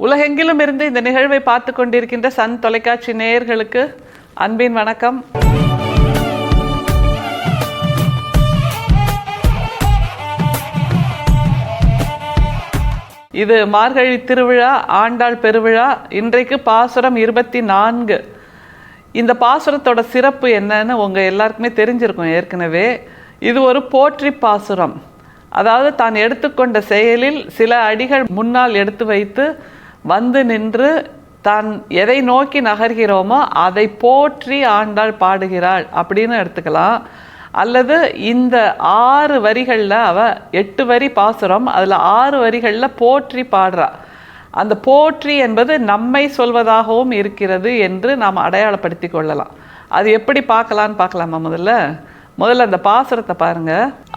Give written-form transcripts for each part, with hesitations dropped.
உலகெங்கிலும் இருந்து இந்த நிகழ்வை பார்த்து கொண்டிருக்கின்ற சன் தொலைக்காட்சி நேயர்களுக்கு அன்பின் வணக்கம். இது மார்கழி திருவிழா, ஆண்டாள் பெருவிழா. இன்றைக்கு பாசுரம் 24. இந்த பாசுரத்தோட சிறப்பு என்னன்னு உங்கள் எல்லாருக்குமே தெரிஞ்சிருக்கும் ஏற்கனவே. இது ஒரு போற்றி பாசுரம். அதாவது தான் எடுத்துக்கொண்ட செயலில் சில அடிகள் முன்னால் எடுத்து வைத்து வந்து நின்று தான் எதை நோக்கி நகர்கிறோமோ அதை போற்றி ஆண்டாள் பாடுகிறாள் அப்படின்னு எடுத்துக்கலாம். அல்லது இந்த 6 வரிகளில் அவ 8 வரி பாசுரம், அதில் 6 வரிகளில் போற்றி பாடுறா. அந்த போற்றி என்பது நம்மை சொல்வதாகவும் இருக்கிறது என்று நாம் அடையாளப்படுத்தி கொள்ளலாம். அது எப்படி பார்க்கலாமா? முதல்ல அந்த பாசுரத்தை பாருங்க.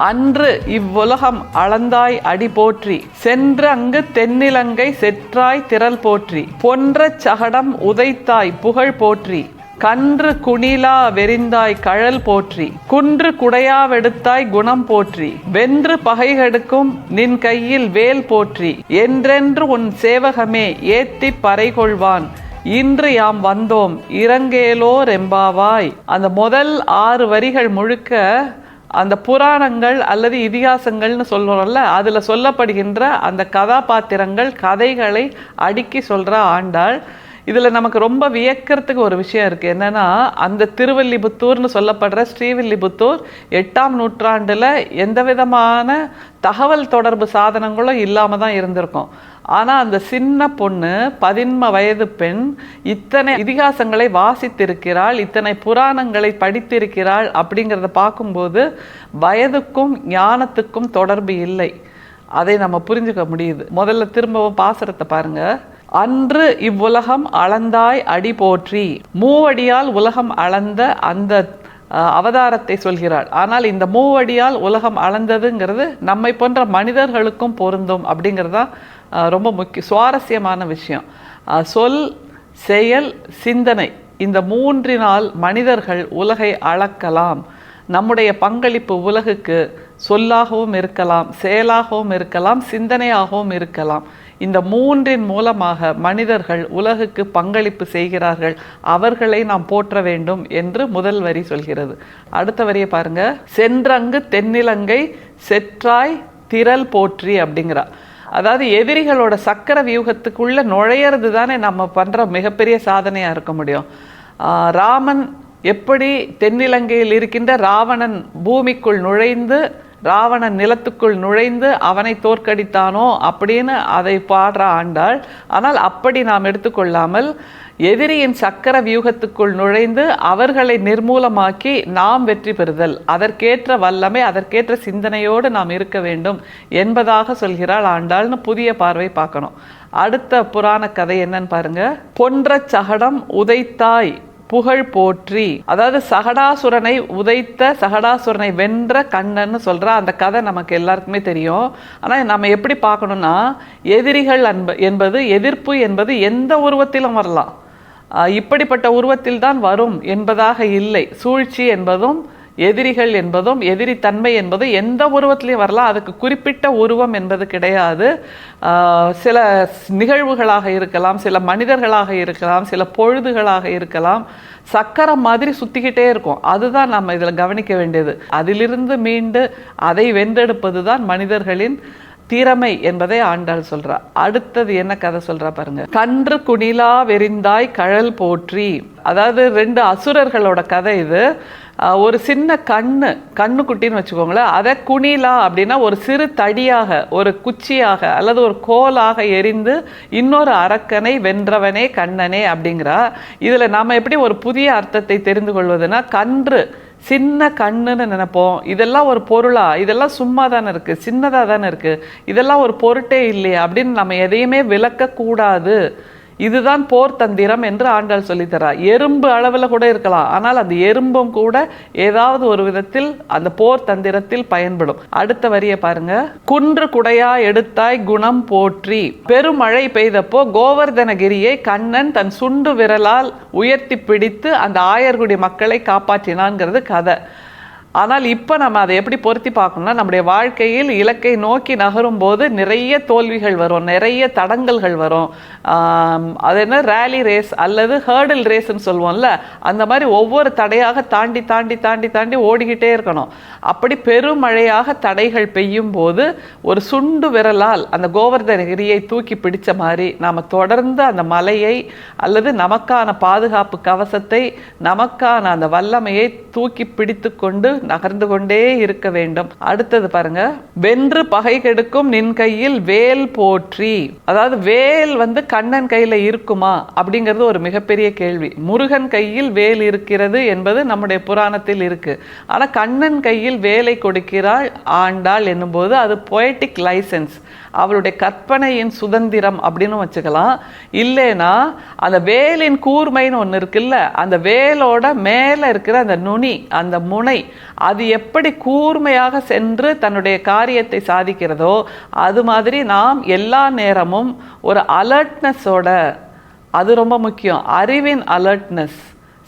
அன்று இவ்வுலகம் அளந்தாய் அடி போற்றி, சென்று அங்கு தென்னிலங்கை செற்றாய் திரள் போற்றி, பொன்ற சகடம் உதைத்தாய் புகழ் போற்றி, கன்று குணிலா வெறிந்தாய் கழல் போற்றி, குன்று குடையாவெடுத்தாய் குணம் போற்றி, வென்று பகைகெடுக்கும் நின் கையில் வேல் போற்றி, என்றென்று உன் சேவகமே ஏத்தி பறைகொள்வான், இன்று யாம் வந்தோம் இறங்கேலோர் எம்பாவாய். அந்த முதல் 6 வரிகள் முழுக்க அந்த புராணங்கள் அல்லது இதிகாசங்கள்னு சொல்கிறோம்ல, அதில் சொல்லப்படுகின்ற அந்த கதாபாத்திரங்கள் கதைகளை அடுக்கி சொல்கிற ஆண்டாள். இதில் நமக்கு ரொம்ப வியக்கிறதுக்கு ஒரு விஷயம் இருக்குது. என்னென்னா, அந்த திருவில்லிபுத்தூர்னு சொல்லப்படுற ஸ்ரீவில்லிபுத்தூர் 8ஆம் நூற்றாண்டில் எந்த விதமான தகவல் தொடர்பு சாதனங்களும் இல்லாமல் தான் இருந்திருக்கும். ஆனால் அந்த சின்ன பொண்ணு 13 வயது பெண் இத்தனை இதிகாசங்களை வாசித்திருக்கிறாள், இத்தனை புராணங்களை படித்திருக்கிறாள். அப்படிங்கிறத பார்க்கும்போது வயதுக்கும் ஞானத்துக்கும் தொடர்பு இல்லை. அதை நம்ம புரிஞ்சுக்க முடியுது. முதல்ல திரும்பவும் பாசுரத்தை பாருங்க. அன்று இவ்வுலகம் அளந்தாய் அடி போற்றி. மூவடியால் உலகம் அளந்த அந்த அவதாரத்தை சொல்கிறாள். ஆனால் இந்த மூவடியால் உலகம் அளந்ததுங்கிறது நம்மை போன்ற மனிதர்களுக்கும் பொருந்தும். அப்படிங்கிறது ரொம்ப சுவாரஸ்யமான விஷயம். சொல், செயல், சிந்தனை, இந்த 3னால் மனிதர்கள் உலகை அளக்கலாம். நம்முடைய பங்களிப்பு உலகுக்கு சொல்லாகவும் இருக்கலாம், செயலாகவும் இருக்கலாம், சிந்தனையாகவும் இருக்கலாம். இந்த 3ன் மூலமாக மனிதர்கள் உலகுக்கு பங்களிப்பு செய்கிறார்கள். அவர்களை நாம் போற்ற வேண்டும் என்று முதல் வரி சொல்கிறது. அடுத்த வரியை பாருங்க. சென்றங்கு தென்னிலங்கை செற்றாய் திரள் போற்றி அப்படிங்கிறா. அதாவது எதிரிகளோட சக்கர வியூகத்துக்குள்ள நுழையிறது தானே நம்ம பண்ற மிகப்பெரிய சாதனையா இருக்க முடியும். ராமன் எப்படி தென்னிலங்கையில் இருக்கின்ற ராவணன் பூமிக்குள் நுழைந்து, ராவணன் நிலத்துக்குள் நுழைந்து அவனை தோற்கடித்தானோ அப்படின்னு அதை பாடுற ஆண்டாள். ஆனால் அப்படி நாம் எடுத்துக்கொள்ளாமல் எதிரியின் சக்கர வியூகத்துக்குள் நுழைந்து அவர்களை நிர்மூலமாக்கி நாம் வெற்றி பெறுதல், அதற்கேற்ற வல்லமை, அதற்கேற்ற சிந்தனையோடு நாம் இருக்க வேண்டும் என்பதாக சொல்கிறாள் ஆண்டாள்னு புதிய பார்வை பார்க்கணும். அடுத்த புராண கதை என்னன்னு பாருங்க. பொன்ற சகடம் உதைத்தாய் புகழ் போற்றி. அதாவது சகடாசுரனை உதைத்த, சகடாசுரனை வென்ற கண்ணன்னு சொல்ற அந்த கதை நமக்கு எல்லாருக்குமே தெரியும். ஆனால் நம்ம எப்படி பார்க்கணும்னா, எதிரிகள் என்பது, எதிர்ப்பு என்பது எந்த உருவத்திலும் வரலாம். இப்படிப்பட்ட உருவத்தில் தான் வரும் என்பதாக இல்லை. சூழ்ச்சி என்பதும் எதிரிகள் என்பதும் எதிரித்தன்மை என்பது எந்த உருவத்திலையும் வரலாம். அதுக்கு குறிப்பிட்ட உருவம் என்பது கிடையாது. சில நிகழ்வுகளாக இருக்கலாம், சில மனிதர்களாக இருக்கலாம், சில பொழுதுகளாக இருக்கலாம். சக்கரம் மாதிரி சுற்றிக்கிட்டே இருக்கும். அதுதான் நம்ம இதில் கவனிக்க வேண்டியது. அதிலிருந்து மீண்டு அதை வென்றெடுப்பது தான் மனிதர்களின் திறமை என்பதை ஆண்டாள் சொல்றா. அடுத்தது என்ன கதை சொல்றா பாருங்க. கன்று குணிலா வெறிந்தாய் கழல் போற்றி. அதாவது 2 அசுரர்களோட கதை இது. ஒரு சின்ன கண்ணு குட்டின்னு வச்சுக்கோங்களேன். அதை குணிலா அப்படின்னா ஒரு சிறு தடியாக, ஒரு குச்சியாக அல்லது ஒரு கோலாக எரிந்து இன்னொரு அரக்கனை வென்றவனே கண்ணனே அப்படிங்கிறா. இதில் நாம் எப்படி ஒரு புதிய அர்த்தத்தை தெரிந்து கொள்வதுன்னா, கன்று சின்ன கண்ணுன்னு நினைப்போம். இதெல்லாம் ஒரு பொருளா? இதெல்லாம் சும்மா தானே இருக்குது, சின்னதாக தானே இருக்குது, இதெல்லாம் ஒரு பொருட்டே இல்லையா அப்படின்னு நம்ம எதையுமே விளக்கக்கூடாது. இதுதான் போர் தந்திரம் என்று ஆண்டாள் சொல்லித்தரா. எறும்பு அளவில் கூட இருக்கலாம், ஆனால் அந்த எறும்பும் கூட ஏதாவது ஒரு விதத்தில் அந்த போர் தந்திரத்தில் பயன்படும். அடுத்த வரியை பாருங்க. குன்று குடையா எடுத்தாய் குணம் போற்றி. பெருமழை பெய்தப்போ கோவர்தனகிரியை கண்ணன் தன் சுண்டு விரலால் உயர்த்தி பிடித்து அந்த ஆயர்குடி மக்களை காப்பாற்றினான்ங்கிறது கதை. ஆனால் இப்போ நம்ம அதை எப்படி பொருத்தி பார்க்கணும்னா, நம்முடைய வாழ்க்கையில் இலக்கை நோக்கி நகரும் போது நிறைய தோல்விகள் வரும், நிறைய தடங்கல்கள் வரும். அது என்ன ரேலி ரேஸ் அல்லது ஹேர்டில் ரேஸ்ன்னு சொல்லுவோம்ல, அந்த மாதிரி ஒவ்வொரு தடையாக தாண்டி தாண்டி தாண்டி தாண்டி ஓடிக்கிட்டே இருக்கணும். அப்படி பெருமழையாக தடைகள் பெய்யும் போது ஒரு சுண்டு விரலால் அந்த கோவர்தனகிரியை தூக்கி பிடிச்ச மாதிரி நாம் தொடர்ந்து அந்த மலையை அல்லது நமக்கான பாதுகாப்பு கவசத்தை, நமக்கான அந்த வல்லமையை தூக்கி பிடித்து கொண்டு நகர்ந்து கொண்டே இருக்க வேண்டும். அடுத்தது பாருங்க, வென்று பகை கெடுக்கும் நின் கையில் வேல் போற்றி. அதாவது வேல் கண்ணன் கையில இருக்குமா அப்படிங்கிறது ஒரு மிகப்பெரிய கேள்வி. முருகன் கையில் வேல் இருக்கிறது என்பது நம்முடைய புராணத்தில் இருக்கு. ஆனா கண்ணன் கையில் வேலை கொடுக்கிறாள் ஆண்டாள் என்னும் போது அது பொயட்டிக் லைசன்ஸ், அவளுடைய கற்பனையின் சுதந்திரம் அப்படின்னு வச்சுக்கலாம். இல்லைன்னா அந்த வேலின் கூர்மைன்னு ஒன்று இருக்குல்ல, அந்த வேலோட மேலே இருக்கிற அந்த நுனி, அந்த முனை, அது எப்படி கூர்மையாக சென்று தன்னுடைய காரியத்தை சாதிக்கிறதோ அது மாதிரி நாம் எல்லா நேரமும் ஒரு அலர்ட்னஸோட, அது ரொம்ப முக்கியம், அறிவின் அலர்ட்னஸ்,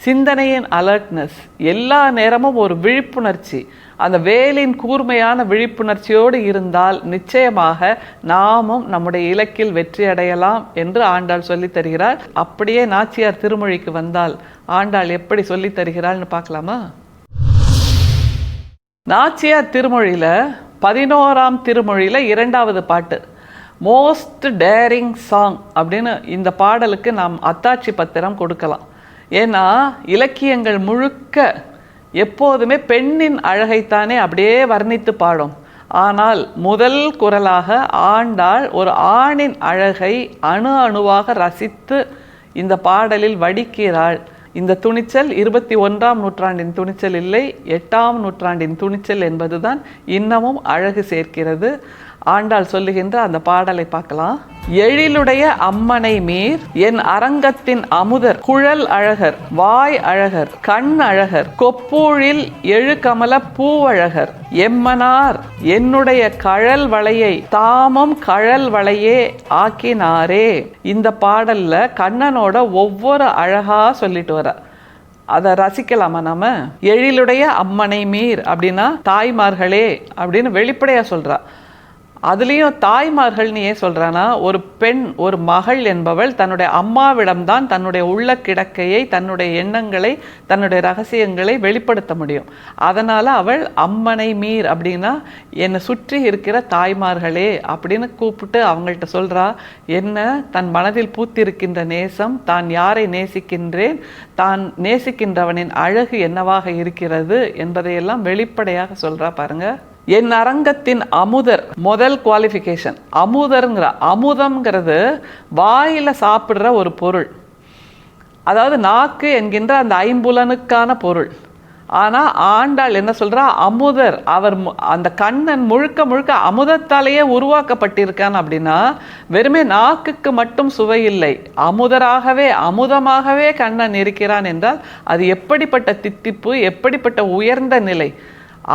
சிந்தனையின் அலர்ட்னஸ், எல்லா நேரமும் ஒரு விழிப்புணர்ச்சி, அந்த வேலின் கூர்மையான விழிப்புணர்ச்சியோடு இருந்தால் நிச்சயமாக நாமும் நம்முடைய இலக்கில் வெற்றி அடையலாம் என்று ஆண்டாள் சொல்லித் தருகிறார். அப்படியே நாச்சியார் திருமொழிக்கு வந்தால் ஆண்டாள் எப்படி சொல்லித் தருகிறாள்னு பார்க்கலாமா? நாச்சியார் திருமொழியில் 11ஆம் திருமொழியில் 2வது பாட்டு, மோஸ்ட் டேரிங் சாங் அப்படின்னு இந்த பாடலுக்கு நாம் அத்தாட்சி பத்திரம் கொடுக்கலாம். ஏன்னா இலக்கியங்கள் முழுக்க எப்போதுமே பெண்ணின் அழகைத்தானே அப்படியே வர்ணித்து பாடும். ஆனால் முதல் குரலாக ஆண்டாள் ஒரு ஆணின் அழகை அணு அணுவாக ரசித்து இந்த பாடலில் வடிக்கிறாள். இந்த துணிச்சல் 21ஆம் நூற்றாண்டின் துணிச்சல் இல்லை, 8ஆம் நூற்றாண்டின் துணிச்சல் என்பதுதான் இன்னமும் அழகு சேர்க்கிறது. ஆண்டாள் சொல்லுகின்ற அந்த பாடலை பார்க்கலாம். எழிலுடைய அம்மனை மீர் என் அரங்கத்தின் அமுதர், குழல் அழகர், வாய் அழகர், கண் அழகர், கொப்பூழில் எழுகமல பூவழகர், எம்மனார் என்னுடைய கழல் வளையை தாமும் கழல் வளையே ஆக்கினாரே. இந்த பாடல்ல கண்ணனோட ஒவ்வொரு அழகா சொல்லிட்டு வர, அதை ரசிக்கலாமா நாம? எழிலுடைய அம்மனை மீர் அப்படின்னா தாய்மார்களே அப்படின்னு வெளிப்படையா சொல்றா. அதுலேயும் தாய்மார்கள்னு ஏன் சொல்கிறான்னா, ஒரு பெண், ஒரு மகள் என்பவள் தன்னுடைய அம்மாவிடம்தான் தன்னுடைய உள்ள கிடக்கையை, தன்னுடைய எண்ணங்களை, தன்னுடைய ரகசியங்களை வெளிப்படுத்த முடியும். அதனால் அவள் அம்மனை மீர் அப்படின்னா என்னை சுற்றி இருக்கிற தாய்மார்களே அப்படின்னு கூப்பிட்டு அவங்கள்ட்ட சொல்கிறா. என்ன தன் மனதில் பூத்திருக்கின்ற நேசம், தான் யாரை நேசிக்கின்றேன், தான் நேசிக்கின்றவனின் அழகு என்னவாக இருக்கிறது என்பதையெல்லாம் வெளிப்படையாக சொல்கிறா பாருங்க. என் அரங்கத்தின் அமுதர், முதல் குவாலிஃபிகேஷன் அமுதருங்கிற, அமுதம்ங்கிறது வாயில சாப்பிட்ற ஒரு பொருள், அதாவது நாக்கு என்கின்ற அந்த ஐம்புலனுக்கான பொருள். ஆனால் ஆண்டாள் என்ன சொல்றா, அமுதர், அவர் அந்த கண்ணன் முழுக்க முழுக்க அமுதத்தாலேயே உருவாக்கப்பட்டிருக்கான். அப்படின்னா வெறுமே நாக்குக்கு மட்டும் சுவை இல்லை, அமுதராகவே அமுதமாகவே கண்ணன் இருக்கிறான் என்றால் அது எப்படிப்பட்ட தித்திப்பு, எப்படிப்பட்ட உயர்ந்த நிலை.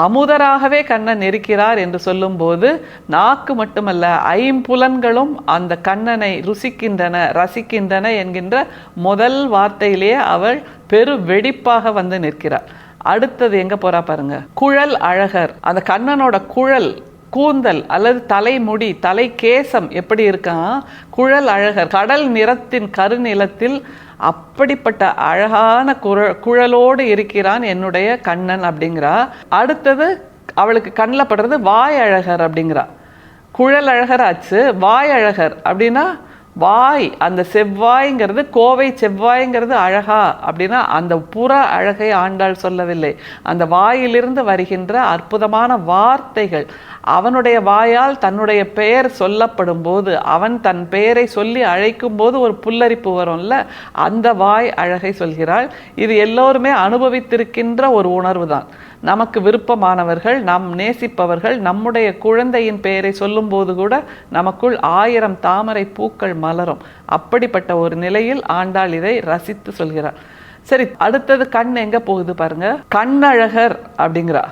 அமுதராகவே கண்ணன் இருக்கிறார் என்று சொல்லும்போது நாக்கு மட்டுமல்ல, ஐம்புலன்களும் அந்த கண்ணனை ருசிக்கின்றன, ரசிக்கின்றன என்கின்ற முதல் வார்த்தையிலேயே அவள் பெரு வெடிப்பாக வந்து நிற்கிறார். அடுத்தது எங்க போறா பாருங்க, குழல் அழகர். அந்த கண்ணனோட குழல், கூந்தல் அல்லது தலைமுடி, தலை கேசம் எப்படி இருக்கான், குழல் அழகர், கடல் நிறத்தின் கருநிலத்தில் அப்படிப்பட்ட அழகான குழலோடு இருக்கிறான் என்னுடைய கண்ணன் அப்படிங்கிறா. அடுத்தது அவளுக்கு கண்ணில் படுறது வாய் அழகர் அப்படிங்கிறா. குழல் அழகர் ஆச்சு, வாய் அழகர் அப்படின்னா வாய், அந்த செவ்வாய்ங்கிறது, கோவை செவ்வாய்ங்கிறது அழகா அப்படின்னா அந்த புற அழகை ஆண்டாள் சொல்லவில்லை. அந்த வாயிலிருந்து வருகின்ற அற்புதமான வார்த்தைகள், அவனுடைய வாயால் தன்னுடைய பெயர் சொல்லப்படும் போது, அவன் தன் பெயரை சொல்லி அழைக்கும் போது ஒரு புல்லரிப்பு வரும்ல, அந்த வாய் அழகை சொல்கிறாள். இது எல்லோருமே அனுபவித்திருக்கின்ற ஒரு உணர்வு தான். நமக்கு விருப்பமானவர்கள், நாம் நேசிப்பவர்கள் நம்முடைய குழந்தையின் பெயரை சொல்லும் போது கூட நமக்குள் 1000 தாமரை பூக்கள் மலரும். அப்படிப்பட்ட ஒரு நிலையில் ஆண்டாள் இதை ரசித்து சொல்கிறார். சரி, அடுத்தது கண் எங்க போகுது பாருங்க. கண்ணழகர் அப்படிங்கிறா.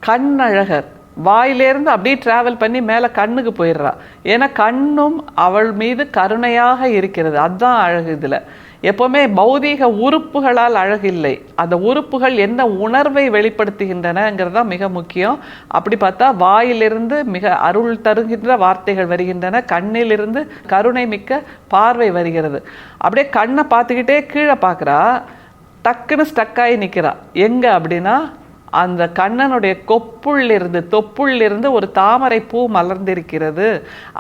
கண்ணழகர் வாயிலேருந்து அப்படியே டிராவல் பண்ணி மேலே கண்ணுக்கு போயிடுறா. ஏன்னா கண்ணும் அவள் மீது கருணையாக இருக்கிறது, அதுதான் அழகு. இதில் எப்போவுமே பௌதீக உறுப்புகளால் அழகு இல்லை, அந்த உறுப்புகள் என்ன உணர்வை வெளிப்படுத்துகின்றனங்கிறது தான் மிக முக்கியம். அப்படி பார்த்தா வாயிலிருந்து மிக அருள் தருகின்ற வார்த்தைகள் வருகின்றன, கண்ணிலிருந்து கருணை மிக்க பார்வை வருகிறது. அப்படியே கண்ணை பார்த்துக்கிட்டே கீழே பார்க்குறா, டக்குன்னு ஸ்டக்காகி நிற்கிறா. எங்கே அப்படின்னா அந்த கண்ணனுடைய தொப்புள்ளிருந்து ஒரு தாமரை பூ மலர்ந்திருக்கிறது.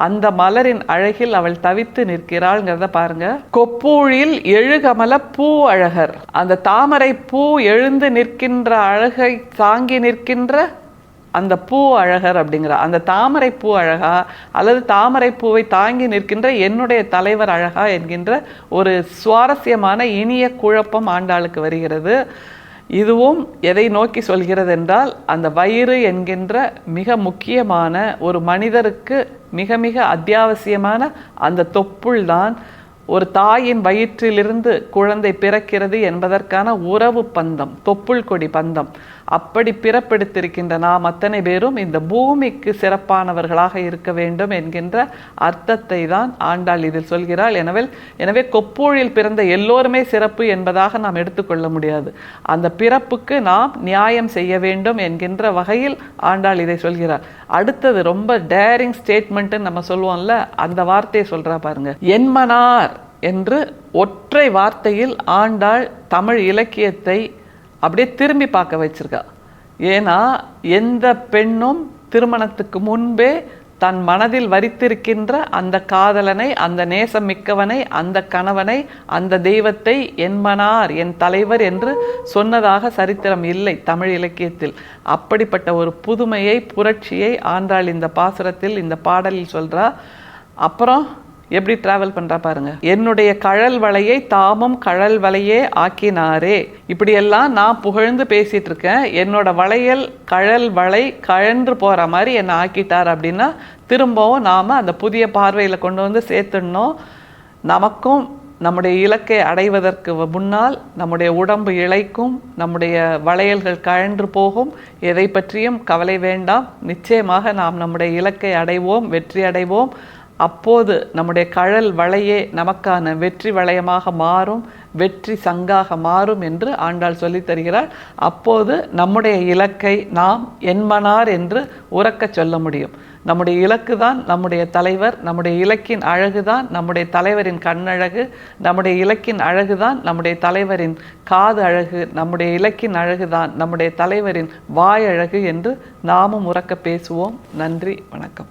அந்த மலரின் அழகில் அவள் தவித்து நிற்கிறாள்ங்கிறத பாருங்க. கொப்பூழில் எழுகமல பூ அழகர், அந்த தாமரை பூ எழுந்து நிற்கின்ற அழகை தாங்கி நிற்கின்ற அந்த பூ அழகர் அப்படிங்கிற அந்த தாமரை பூ அழகா அல்லது தாமரை பூவை தாங்கி நிற்கின்ற என்னுடைய தலைவர் அழகா என்கின்ற ஒரு சுவாரஸ்யமான இனிய குழப்பம் ஆண்டாளுக்கு வருகிறது. இதுவும் எதை நோக்கி சொல்கிறது என்றால், அந்த வயிறு என்கின்ற மிக முக்கியமான ஒரு மனிதருக்கு மிக மிக அத்தியாவசியமான அந்த தொப்புள் தான் ஒரு தாயின் வயிற்றிலிருந்து குழந்தை பிறக்கிறது என்பதற்கான உறவு பந்தம், தொப்புள் கொடி பந்தம். அப்படி பிறப்பெடுத்திருக்கின்ற நாம் அத்தனை பேரும் இந்த பூமிக்கு சிறப்பானவர்களாக இருக்க வேண்டும் என்கின்ற அர்த்தத்தை தான் ஆண்டாள் இதில் சொல்கிறாள். எனவே கொப்பூழில் பிறந்த எல்லோருமே சிறப்பு என்பதாக நாம் எடுத்துக்கொள்ள முடியாது. அந்த பிறப்புக்கு நாம் நியாயம் செய்ய வேண்டும் என்கின்ற வகையில் ஆண்டாள் இதை சொல்கிறார். அடுத்தது ரொம்ப டேரிங் ஸ்டேட்மெண்ட்டுன்னு நம்ம சொல்லுவோம்ல, அந்த வார்த்தையை சொல்றா பாருங்க. என்மனார் என்று ஒற்றை வார்த்தையில் ஆண்டாள் தமிழ் இலக்கியத்தை அப்படியே திரும்பி பார்க்க வச்சிருக்கா. ஏன்னா எந்த பெண்ணும் திருமணத்துக்கு முன்பே தன் மனதில் வரித்திருக்கின்ற அந்த காதலனை, அந்த நேசம் மிக்கவனை, அந்த கணவனை, அந்த தெய்வத்தை என்மனார், என் தலைவர் என்று சொன்னதாக சரித்திரம் இல்லை தமிழ் இலக்கியத்தில். அப்படிப்பட்ட ஒரு புதுமையை, புரட்சியை ஆண்டாள் இந்த பாசுரத்தில், இந்த பாடலில் சொல்றா. அப்புறம் எப்படி டிராவல் பண்றா பாருங்க. என்னுடைய கழல் வலையை தாமும் கழல் வலையே ஆக்கினாரே. இப்படியெல்லாம் நான் புகழ்ந்து பேசிட்டு இருக்கேன், என்னோட வளையல் கழல் வலை கழன்று போற மாதிரி என்னை ஆக்கிட்டார் அப்படின்னா திரும்பவும் நாம அந்த புதிய பார்வையில கொண்டு வந்து சேர்த்துடணும். நமக்கும் நம்முடைய இலக்கை அடைவதற்கு முன்னால் நம்முடைய உடம்பு இழைக்கும், நம்முடைய வளையல்கள் கழன்று போகும், எதை பற்றியும் கவலை வேண்டாம். நிச்சயமாக நாம் நம்முடைய இலக்கை அடைவோம், வெற்றி அடைவோம். அப்போது நம்முடைய கழல் வளையே நமக்கான வெற்றி வளையமாக மாறும், வெற்றி சங்காக மாறும் என்று ஆண்டாள் சொல்லித் தருகிறாள். அப்போது நம்முடைய இலக்கை நாம் என்மனார் என்று உரக்க சொல்ல முடியும். நம்முடைய இலக்கு தான் நம்முடைய தலைவர், நம்முடைய இலக்கின் அழகுதான் நம்முடைய தலைவரின் கண்ணழகு, நம்முடைய இலக்கின் அழகுதான் நம்முடைய தலைவரின் காது அழகு, நம்முடைய இலக்கின் அழகுதான் நம்முடைய தலைவரின் வாயழகு என்று நாமும் உரக்க பேசுவோம். நன்றி, வணக்கம்.